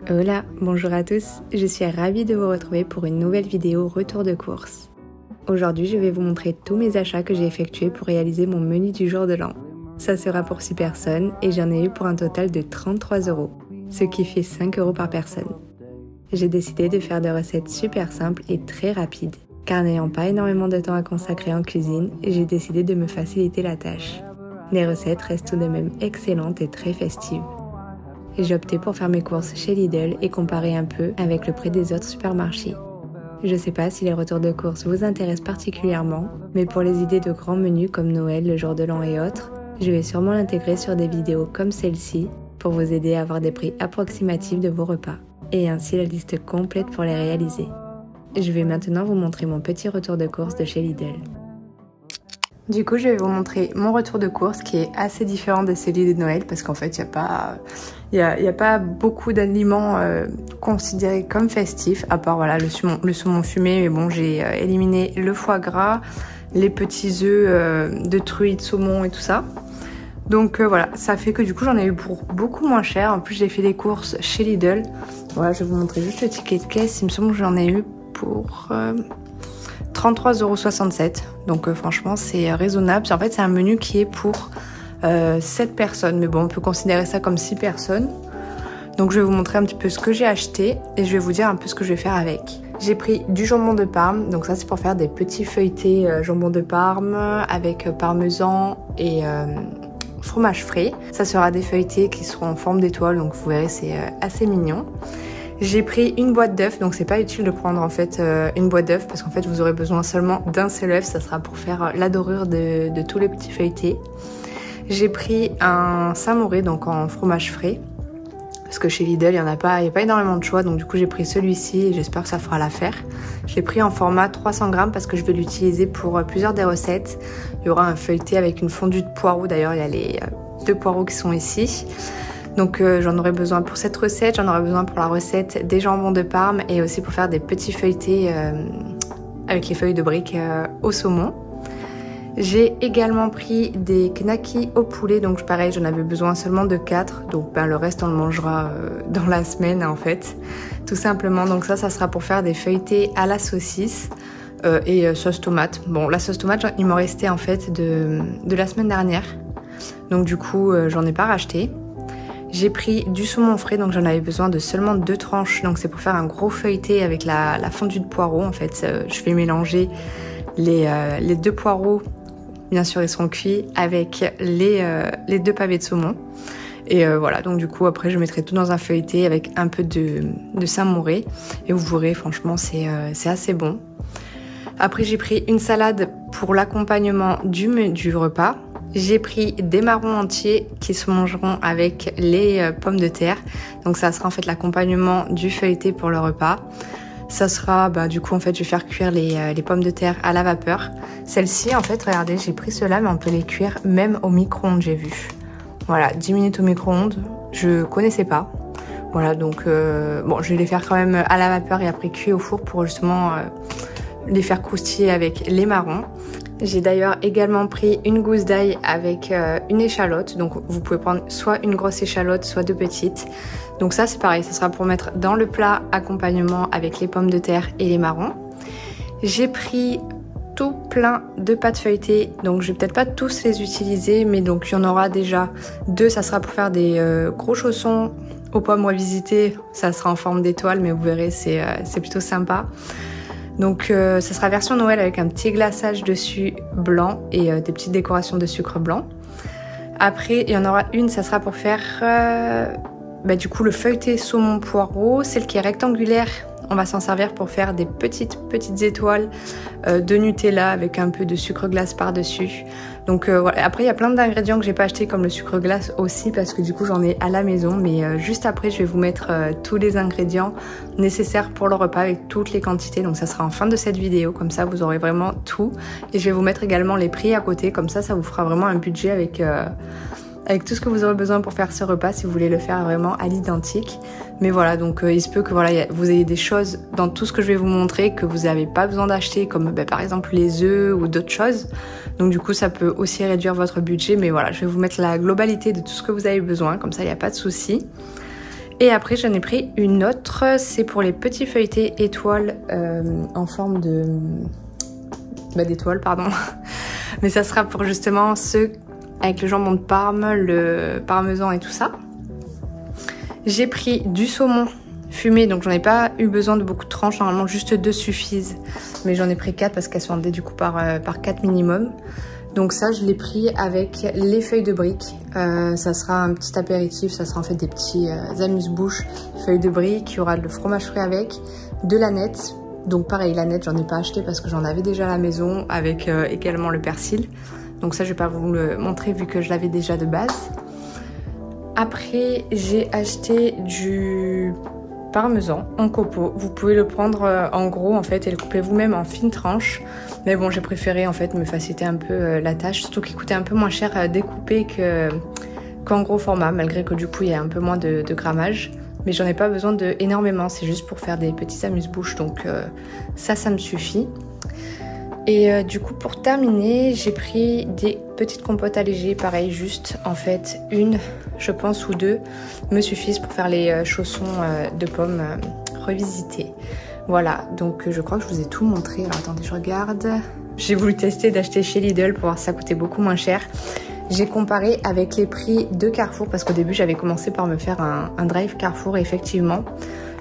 Hola, bonjour à tous, je suis ravie de vous retrouver pour une nouvelle vidéo retour de course. Aujourd'hui, je vais vous montrer tous mes achats que j'ai effectués pour réaliser mon menu du jour de l'an. Ça sera pour 6 personnes et j'en ai eu pour un total de 33 €, ce qui fait 5 € par personne. J'ai décidé de faire des recettes super simples et très rapides, car n'ayant pas énormément de temps à consacrer en cuisine, j'ai décidé de me faciliter la tâche. Les recettes restent tout de même excellentes et très festives. J'ai opté pour faire mes courses chez Lidl et comparer un peu avec le prix des autres supermarchés. Je sais pas si les retours de courses vous intéressent particulièrement, mais pour les idées de grands menus comme Noël, le jour de l'an et autres, je vais sûrement l'intégrer sur des vidéos comme celle-ci pour vous aider à avoir des prix approximatifs de vos repas et ainsi la liste complète pour les réaliser. Je vais maintenant vous montrer mon petit retour de course de chez Lidl. Du coup, je vais vous montrer mon retour de course qui est assez différent de celui de Noël parce qu'en fait, il y a pas beaucoup d'aliments considérés comme festifs, à part voilà, le saumon fumé. Mais bon, j'ai éliminé le foie gras, les petits œufs de truite, saumon et tout ça. Donc voilà, ça fait que du coup, j'en ai eu pour beaucoup moins cher. En plus, j'ai fait des courses chez Lidl. Voilà, je vais vous montrer juste le ticket de caisse. Il me semble que j'en ai eu pour 33,67 €. Donc franchement, c'est raisonnable. En fait, c'est un menu qui est pour 7 personnes. Mais bon, on peut considérer ça comme 6 personnes. Donc je vais vous montrer un petit peu ce que j'ai acheté et je vais vous dire un peu ce que je vais faire avec. J'ai pris du jambon de Parme. Donc ça, c'est pour faire des petits feuilletés jambon de Parme avec parmesan et fromage frais. Ça sera des feuilletés qui seront en forme d'étoile. Donc vous verrez, c'est assez mignon. J'ai pris une boîte d'œufs, donc c'est pas utile de prendre en fait une boîte d'œufs parce qu'en fait vous aurez besoin seulement d'un seul œuf, ça sera pour faire la dorure de tous les petits feuilletés. J'ai pris un Saint-Mauré, donc en fromage frais, parce que chez Lidl il y a pas énormément de choix, donc du coup j'ai pris celui-ci et j'espère que ça fera l'affaire. Je l'ai pris en format 300 grammes parce que je vais l'utiliser pour plusieurs des recettes. Il y aura un feuilleté avec une fondue de poireaux, d'ailleurs il y a les 2 poireaux qui sont ici. Donc j'en aurai besoin pour cette recette, j'en aurai besoin pour la recette des jambons de Parme et aussi pour faire des petits feuilletés avec les feuilles de briques au saumon. J'ai également pris des knackis au poulet, donc pareil j'en avais besoin seulement de 4, donc le reste on le mangera dans la semaine en fait, tout simplement. Donc ça sera pour faire des feuilletés à la saucisse et sauce tomate. Bon, la sauce tomate il m'en restait en fait de la semaine dernière, donc du coup j'en ai pas racheté. J'ai pris du saumon frais, donc j'en avais besoin de seulement 2 tranches, donc c'est pour faire un gros feuilleté avec la fondue de poireaux. En fait, je vais mélanger les 2 poireaux, bien sûr ils seront cuits, avec les 2 pavés de saumon. Et voilà, donc du coup après je mettrai tout dans un feuilleté avec un peu de Saint-Mauré et vous verrez, franchement c'est assez bon. Après j'ai pris une salade pour l'accompagnement du repas. J'ai pris des marrons entiers qui se mangeront avec les pommes de terre. Donc ça sera en fait l'accompagnement du feuilleté pour le repas. Ça sera, du coup en fait je vais faire cuire les pommes de terre à la vapeur. Celle-ci en fait, regardez, j'ai pris cela mais on peut les cuire même au micro-ondes, j'ai vu. Voilà, 10 minutes au micro-ondes, je connaissais pas. Voilà, donc bon, je vais les faire quand même à la vapeur et après cuire au four pour justement les faire croustiller avec les marrons. J'ai d'ailleurs également pris une gousse d'ail avec une échalote. Donc vous pouvez prendre soit une grosse échalote, soit 2 petites. Donc ça c'est pareil, ça sera pour mettre dans le plat accompagnement avec les pommes de terre et les marrons. J'ai pris tout plein de pâtes feuilletées. Donc je vais peut-être pas tous les utiliser, mais donc il y en aura déjà 2. Ça sera pour faire des gros chaussons aux pommes revisitées. Ça sera en forme d'étoile, mais vous verrez, c'est plutôt sympa. Donc ça sera version Noël avec un petit glaçage dessus blanc et des petites décorations de sucre blanc. Après il y en aura une, ça sera pour faire du coup le feuilleté saumon poireau, celle qui est rectangulaire. On va s'en servir pour faire des petites étoiles de Nutella avec un peu de sucre glace par-dessus. Donc voilà. Après il y a plein d'ingrédients que j'ai pas acheté comme le sucre glace aussi parce que du coup j'en ai à la maison. Mais juste après je vais vous mettre tous les ingrédients nécessaires pour le repas avec toutes les quantités. Donc ça sera en fin de cette vidéo, comme ça vous aurez vraiment tout. Et je vais vous mettre également les prix à côté, comme ça vous fera vraiment un budget avec tout ce que vous aurez besoin pour faire ce repas si vous voulez le faire vraiment à l'identique. Mais voilà, donc il se peut que voilà, vous ayez des choses dans tout ce que je vais vous montrer que vous n'avez pas besoin d'acheter, comme par exemple les œufs ou d'autres choses. Donc du coup ça peut aussi réduire votre budget, mais voilà, je vais vous mettre la globalité de tout ce que vous avez besoin, comme ça il n'y a pas de souci. Et après j'en ai pris une autre, c'est pour les petits feuilletés étoiles en forme de... d'étoiles pardon. Mais ça sera pour justement ceux avec le jambon de Parme, le parmesan et tout ça. J'ai pris du saumon fumé, donc j'en ai pas eu besoin de beaucoup de tranches, normalement juste 2 suffisent. Mais j'en ai pris 4 parce qu'elles sont vendées du coup par 4 minimum. Donc ça je l'ai pris avec les feuilles de briques. Ça sera un petit apéritif, ça sera en fait des petits amuse-bouches, feuilles de briques, il y aura le fromage frais avec, de l'aneth. Donc pareil, l'aneth j'en ai pas acheté parce que j'en avais déjà à la maison avec également le persil. Donc ça je vais pas vous le montrer vu que je l'avais déjà de base. Après j'ai acheté du parmesan en copeaux. Vous pouvez le prendre en gros en fait et le couper vous-même en fines tranches. Mais bon, j'ai préféré en fait me faciliter un peu la tâche, surtout qu'il coûtait un peu moins cher à découper qu'en gros format, malgré que du coup il y a un peu moins de grammage. Mais j'en ai pas besoin de énormément, c'est juste pour faire des petits amuse-bouches, donc ça me suffit. Et du coup pour terminer, j'ai pris des petites compotes allégées, pareil, juste en fait une, je pense, ou 2 me suffisent pour faire les chaussons de pommes revisités. Voilà, donc je crois que je vous ai tout montré. Alors attendez, je regarde. J'ai voulu tester d'acheter chez Lidl pour voir si ça coûtait beaucoup moins cher. J'ai comparé avec les prix de Carrefour parce qu'au début j'avais commencé par me faire un drive Carrefour et effectivement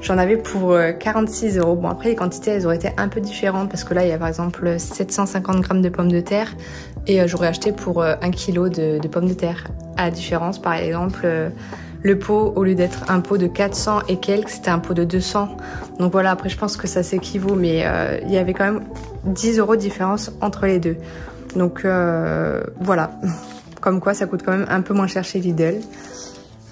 j'en avais pour 46 €. Bon après les quantités elles auraient été un peu différentes parce que là il y a par exemple 750 grammes de pommes de terre et j'aurais acheté pour 1 kg de pommes de terre. À la différence par exemple le pot, au lieu d'être un pot de 400 et quelques, c'était un pot de 200. Donc voilà, après je pense que ça s'équivaut, mais il y avait quand même 10 € de différence entre les deux. Donc voilà, comme quoi ça coûte quand même un peu moins cher chez Lidl.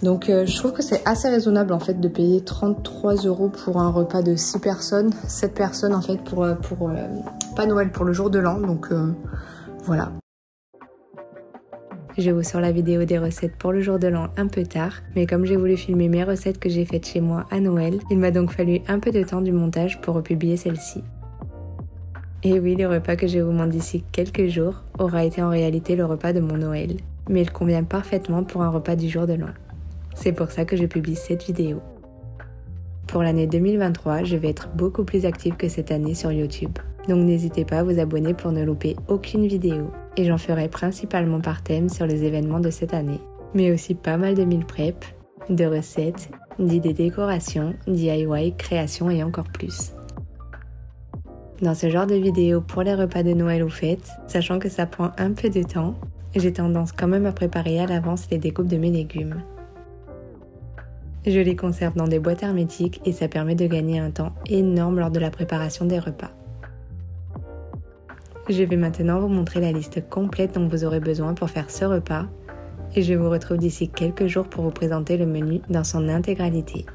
Donc je trouve que c'est assez raisonnable en fait de payer 33 € pour un repas de 6 personnes. 7 personnes en fait pour pas Noël, pour le jour de l'an. Donc voilà. Je vous sors la vidéo des recettes pour le jour de l'an un peu tard, mais comme j'ai voulu filmer mes recettes que j'ai faites chez moi à Noël, il m'a donc fallu un peu de temps du montage pour republier celle-ci. Et oui, le repas que je vous montre d'ici quelques jours aura été en réalité le repas de mon Noël, mais il convient parfaitement pour un repas du jour de l'an. C'est pour ça que je publie cette vidéo. Pour l'année 2023, je vais être beaucoup plus active que cette année sur YouTube. Donc n'hésitez pas à vous abonner pour ne louper aucune vidéo. Et j'en ferai principalement par thème sur les événements de cette année. Mais aussi pas mal de meal prep, de recettes, d'idées décoration, DIY, création et encore plus. Dans ce genre de vidéo pour les repas de Noël ou fêtes, sachant que ça prend un peu de temps, j'ai tendance quand même à préparer à l'avance les découpes de mes légumes. Je les conserve dans des boîtes hermétiques et ça permet de gagner un temps énorme lors de la préparation des repas. Je vais maintenant vous montrer la liste complète dont vous aurez besoin pour faire ce repas et je vous retrouve d'ici quelques jours pour vous présenter le menu dans son intégralité.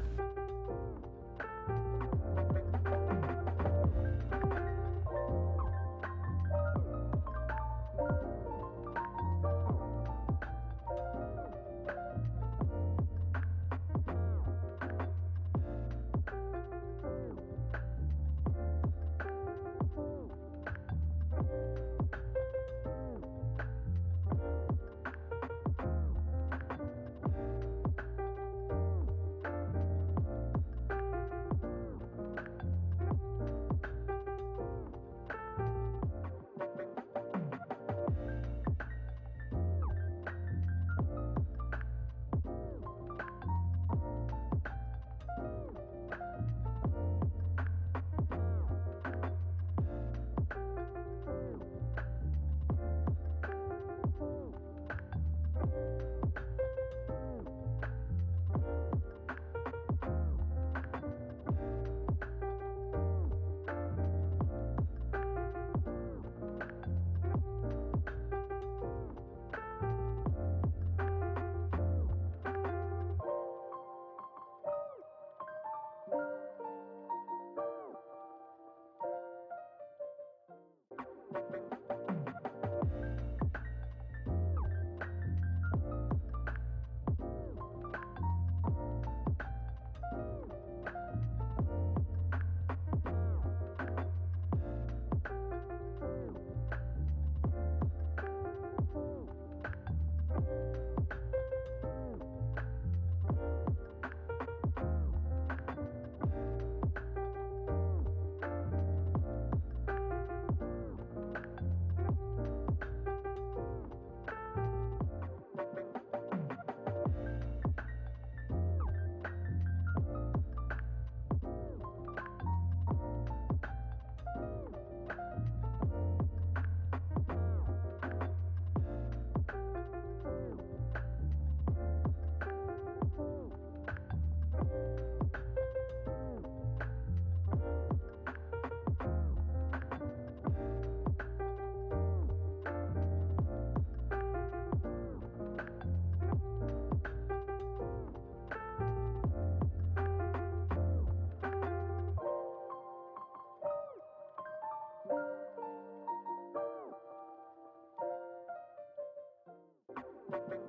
Bye.